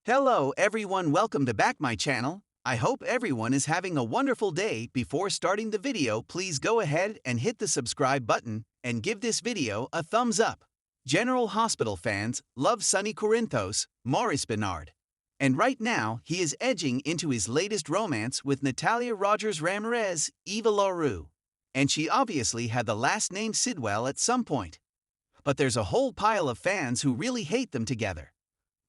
Hello everyone, welcome to back my channel. I hope everyone is having a wonderful day. Before starting the video, please go ahead and hit the subscribe button and give this video a thumbs up. General Hospital fans love Sonny Corinthos, Maurice Benard. And right now, he is edging into his latest romance with Natalia Rogers Ramirez, Eva LaRue. And she obviously had the last name Sidwell at some point. But there's a whole pile of fans who really hate them together.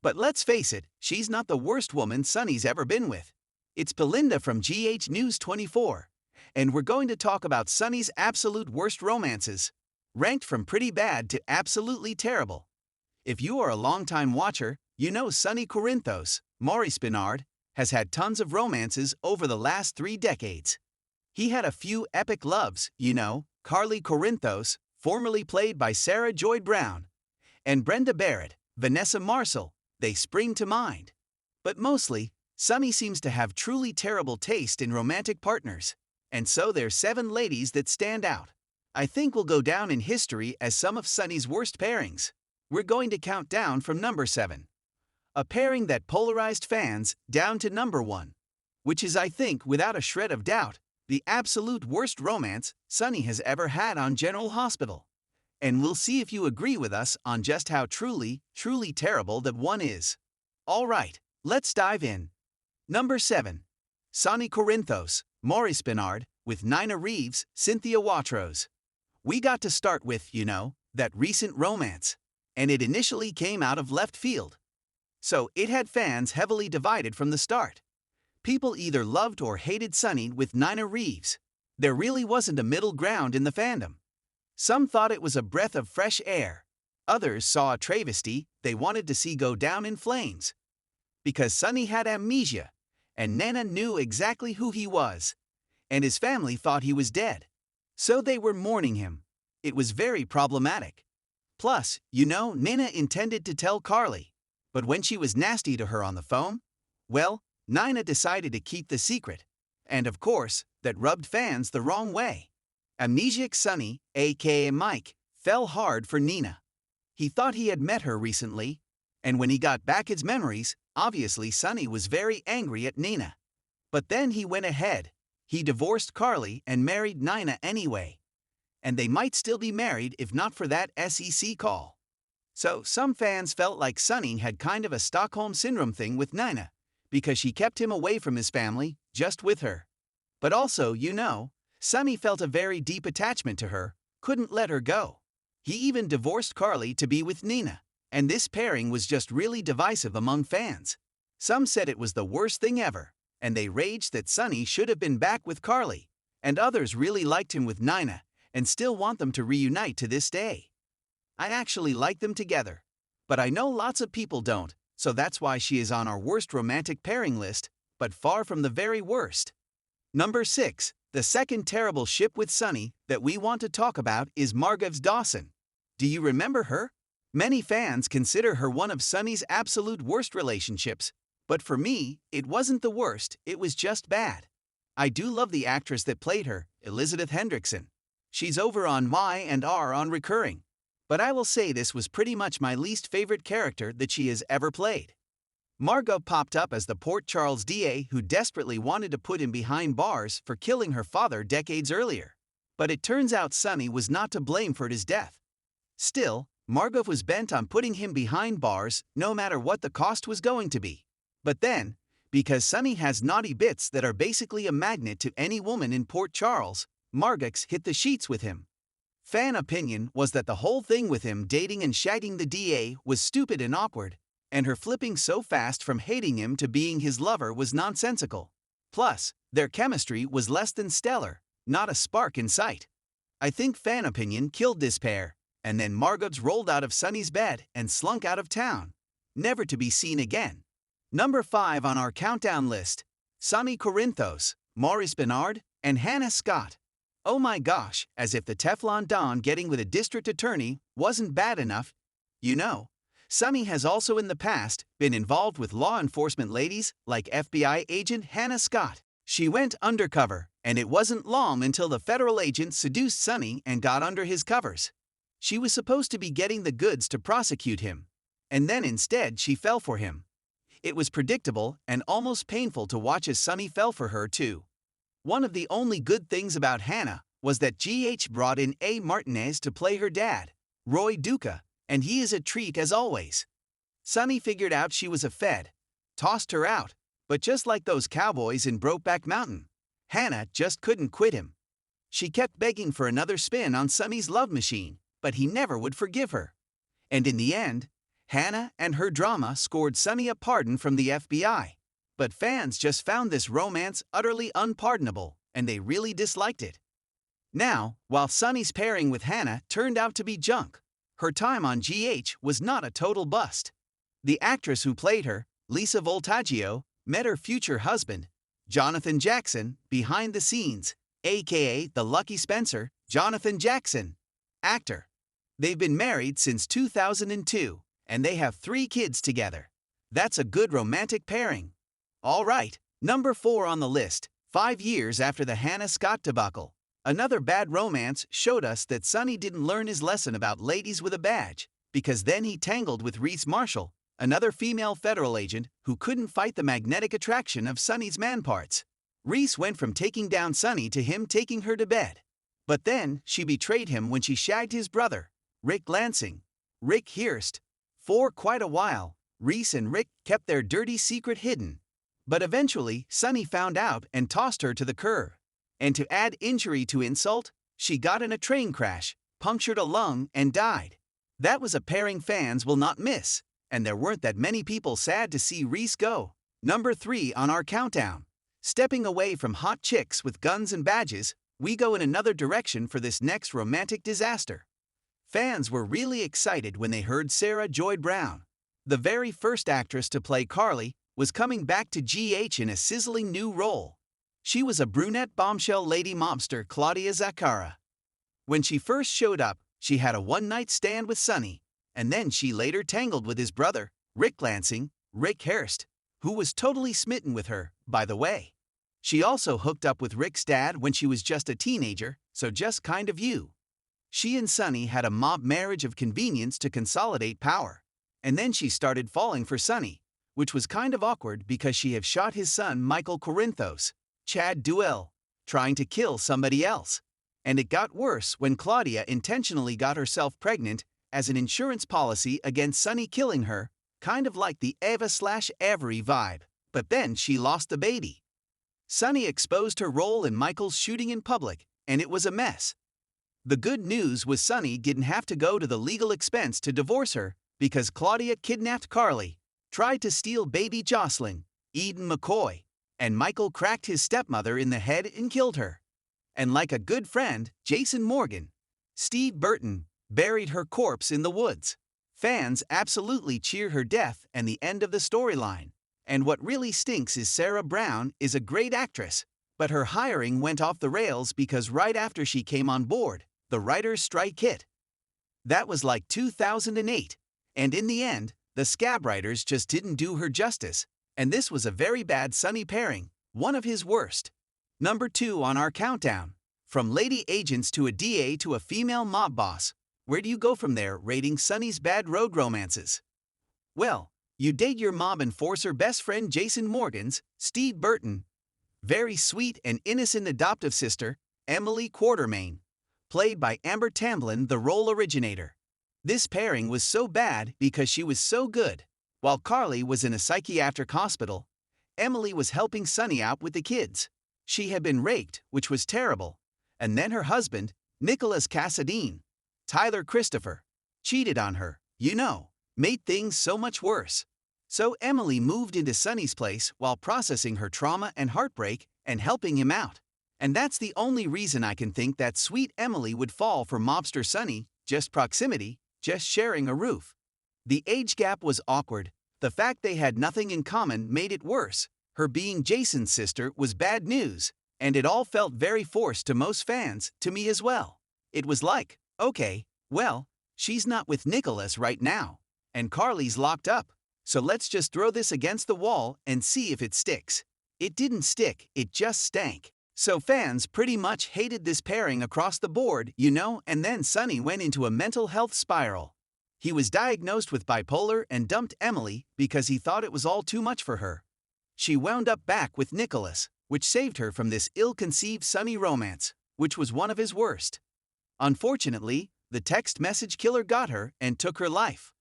But let's face it, she's not the worst woman Sonny's ever been with. It's Belinda from GH News 24. And we're going to talk about Sonny's absolute worst romances, ranked from pretty bad to absolutely terrible. If you are a longtime watcher, you know Sonny Corinthos, Maurice Benard, has had tons of romances over the last 3 decades. He had a few epic loves, Carly Corinthos, formerly played by Sarah Joy Brown, and Brenda Barrett, Vanessa Marshall. They spring to mind. But mostly, Sonny seems to have truly terrible taste in romantic partners. And so there's 7 ladies that stand out. I think will go down in history as some of Sonny's worst pairings. We're going to count down from number 7. A pairing that polarized fans down to number 1. Which is, I think, without a shred of doubt, the absolute worst romance Sonny has ever had on General Hospital. And we'll see if you agree with us on just how truly terrible that one is. Alright, let's dive in. Number 7. Sonny Corinthos, Maurice Benard, with Nina Reeves, Cynthia Watros. We got to start with, that recent romance. And it initially came out of left field. So it had fans heavily divided from the start. People either loved or hated Sonny with Nina Reeves. There really wasn't a middle ground in the fandom. Some thought it was a breath of fresh air. Others saw a travesty they wanted to see go down in flames. Because Sonny had amnesia, and Nana knew exactly who he was, and his family thought he was dead. So they were mourning him. It was very problematic. Plus, Nina intended to tell Carly. But when she was nasty to her on the phone, well, Nina decided to keep the secret. And of course, that rubbed fans the wrong way. Amnesiac Sonny, aka Mike, fell hard for Nina. He thought he had met her recently, and when he got back his memories, obviously Sonny was very angry at Nina. But then he went ahead. He divorced Carly and married Nina anyway. And they might still be married if not for that SEC call. So some fans felt like Sonny had kind of a Stockholm Syndrome thing with Nina, because she kept him away from his family, just with her. But also, Sonny felt a very deep attachment to her, couldn't let her go. He even divorced Carly to be with Nina, and this pairing was just really divisive among fans. Some said it was the worst thing ever, and they raged that Sonny should have been back with Carly, and others really liked him with Nina, and still want them to reunite to this day. I actually like them together, but I know lots of people don't, so that's why she is on our worst romantic pairing list, but far from the very worst. Number 6. The second terrible ship with Sonny that we want to talk about is Margot Dawson. Do you remember her? Many fans consider her one of Sonny's absolute worst relationships, but for me, it wasn't the worst, it was just bad. I do love the actress that played her, Elizabeth Hendrickson. She's over on Y&R on recurring. But I will say this was pretty much my least favorite character that she has ever played. Margot popped up as the Port Charles DA who desperately wanted to put him behind bars for killing her father decades earlier. But it turns out Sonny was not to blame for his death. Still, Margot was bent on putting him behind bars no matter what the cost was going to be. But then, because Sonny has naughty bits that are basically a magnet to any woman in Port Charles, Margot hit the sheets with him. Fan opinion was that the whole thing with him dating and shagging the DA was stupid and awkward, and her flipping so fast from hating him to being his lover was nonsensical. Plus, their chemistry was less than stellar, not a spark in sight. I think fan opinion killed this pair, and then Margot's rolled out of Sonny's bed and slunk out of town, never to be seen again. Number 5 on our countdown list. Sonny Corinthos, Maurice Benard, and Hannah Scott. Oh my gosh, as if the Teflon Don getting with a district attorney wasn't bad enough. Sonny has also in the past been involved with law enforcement ladies like FBI agent Hannah Scott. She went undercover, and it wasn't long until the federal agent seduced Sonny and got under his covers. She was supposed to be getting the goods to prosecute him, and then instead she fell for him. It was predictable and almost painful to watch as Sonny fell for her too. One of the only good things about Hannah was that GH brought in A. Martinez to play her dad, Roy Duca, and he is a treat as always. Sonny figured out she was a Fed, tossed her out, but just like those cowboys in Brokeback Mountain, Hannah just couldn't quit him. She kept begging for another spin on Sonny's love machine, but he never would forgive her. And in the end, Hannah and her drama scored Sonny a pardon from the FBI. But fans just found this romance utterly unpardonable, and they really disliked it. Now, while Sonny's pairing with Hannah turned out to be junk, her time on GH was not a total bust. The actress who played her, Lisa Voltaggio, met her future husband, Jonathan Jackson, behind the scenes, aka the Lucky Spencer, Jonathan Jackson, actor. They've been married since 2002, and they have 3 kids together. That's a good romantic pairing. All right, number 4 on the list, 5 years after the Hannah Scott debacle. Another bad romance showed us that Sonny didn't learn his lesson about ladies with a badge, because then he tangled with Reese Marshall, another female federal agent who couldn't fight the magnetic attraction of Sonny's man parts. Reese went from taking down Sonny to him taking her to bed. But then she betrayed him when she shagged his brother, Rick Lansing, Rick Hurst. For quite a while, Reese and Rick kept their dirty secret hidden. But eventually, Sonny found out and tossed her to the curb. And to add injury to insult, she got in a train crash, punctured a lung, and died. That was a pairing fans will not miss, and there weren't that many people sad to see Reese go. Number 3 on our countdown. Stepping away from hot chicks with guns and badges, we go in another direction for this next romantic disaster. Fans were really excited when they heard Sarah Joy Brown, the very first actress to play Carly, was coming back to GH in a sizzling new role. She was a brunette bombshell lady mobster Claudia Zacchara. When she first showed up, she had a one-night stand with Sonny, and then she later tangled with his brother, Rick Lansing, Rick Hurst, who was totally smitten with her, by the way. She also hooked up with Rick's dad when she was just a teenager, so just kind of you. She and Sonny had a mob marriage of convenience to consolidate power. And then she started falling for Sonny, which was kind of awkward because she had shot his son Michael Corinthos, Chad Duell, trying to kill somebody else. And it got worse when Claudia intentionally got herself pregnant as an insurance policy against Sonny killing her, kind of like the Eva/Avery vibe, but then she lost the baby. Sonny exposed her role in Michael's shooting in public, and it was a mess. The good news was Sonny didn't have to go to the legal expense to divorce her because Claudia kidnapped Carly, tried to steal baby Jocelyn, Eden McCoy, and Michael cracked his stepmother in the head and killed her. And like a good friend, Jason Morgan, Steve Burton, buried her corpse in the woods. Fans absolutely cheer her death and the end of the storyline. And what really stinks is Sarah Brown is a great actress, but her hiring went off the rails because right after she came on board, the writers' strike hit. That was like 2008, and in the end, the scab writers just didn't do her justice, and this was a very bad Sonny pairing, one of his worst. Number 2 on our countdown. From lady agents to a DA to a female mob boss, where do you go from there rating Sonny's bad road romances? Well, you date your mob enforcer best friend Jason Morgan's, Steve Burton, very sweet and innocent adoptive sister, Emily Quartermaine, played by Amber Tamblyn, the role originator. This pairing was so bad because she was so good. While Carly was in a psychiatric hospital, Emily was helping Sonny out with the kids. She had been raked, which was terrible, and then her husband, Nicholas Cassadine, Tyler Christopher, cheated on her, made things so much worse. So Emily moved into Sonny's place while processing her trauma and heartbreak and helping him out. And that's the only reason I can think that sweet Emily would fall for mobster Sonny, just proximity, just sharing a roof. The age gap was awkward. The fact they had nothing in common made it worse. Her being Jason's sister was bad news, and it all felt very forced to most fans, to me as well. It was like, okay, well, she's not with Nicholas right now, and Carly's locked up, so let's just throw this against the wall and see if it sticks. It didn't stick, it just stank. So fans pretty much hated this pairing across the board, and then Sonny went into a mental health spiral. He was diagnosed with bipolar and dumped Emily because he thought it was all too much for her. She wound up back with Nicholas, which saved her from this ill-conceived Sonny romance, which was one of his worst. Unfortunately, the text message killer got her and took her life.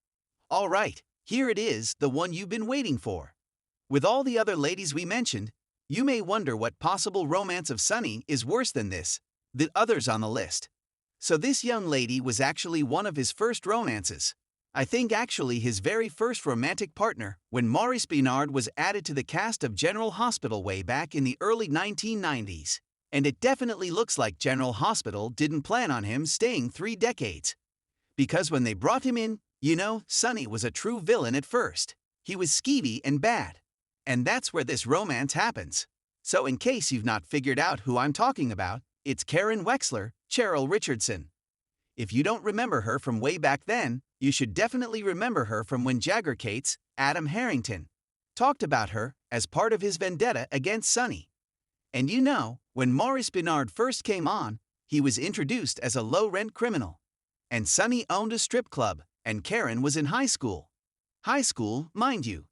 All right, here it is, the one you've been waiting for. With all the other ladies we mentioned, you may wonder what possible romance of Sonny is worse than this, the others on the list. So this young lady was actually one of his first romances. I think actually his very first romantic partner when Maurice Bénard was added to the cast of General Hospital way back in the early 1990s. And it definitely looks like General Hospital didn't plan on him staying 3 decades. Because when they brought him in, you know, Sonny was a true villain at first. He was skeevy and bad. And that's where this romance happens. So in case you've not figured out who I'm talking about, it's Karen Wexler, Cheryl Richardson. If you don't remember her from way back then, you should definitely remember her from when Jagger Cates, Adam Harrington, talked about her as part of his vendetta against Sonny. And you know, when Maurice Bénard first came on, he was introduced as a low-rent criminal. And Sonny owned a strip club, and Karen was in high school. High school, mind you.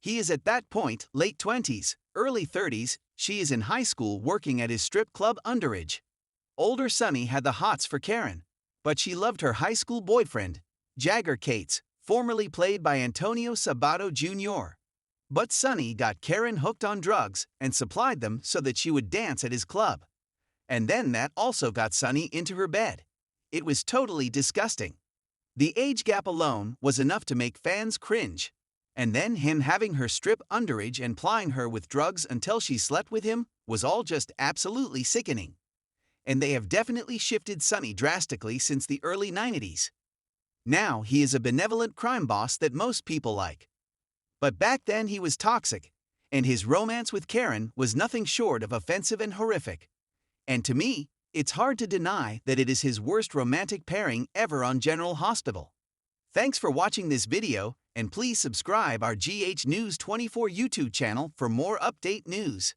He is at that point late 20s, early 30s, she is in high school working at his strip club underage. Older Sonny had the hots for Karen, but she loved her high school boyfriend, Jagger Cates, formerly played by Antonio Sabato Jr. But Sonny got Karen hooked on drugs and supplied them so that she would dance at his club. And then that also got Sonny into her bed. It was totally disgusting. The age gap alone was enough to make fans cringe. And then him having her strip underage and plying her with drugs until she slept with him was all just absolutely sickening. And they have definitely shifted Sonny drastically since the early 90s. Now he is a benevolent crime boss that most people like. But back then he was toxic, and his romance with Karen was nothing short of offensive and horrific. And to me, it's hard to deny that it is his worst romantic pairing ever on General Hospital. Thanks for watching this video, and please subscribe our GH News 24 YouTube channel for more update news.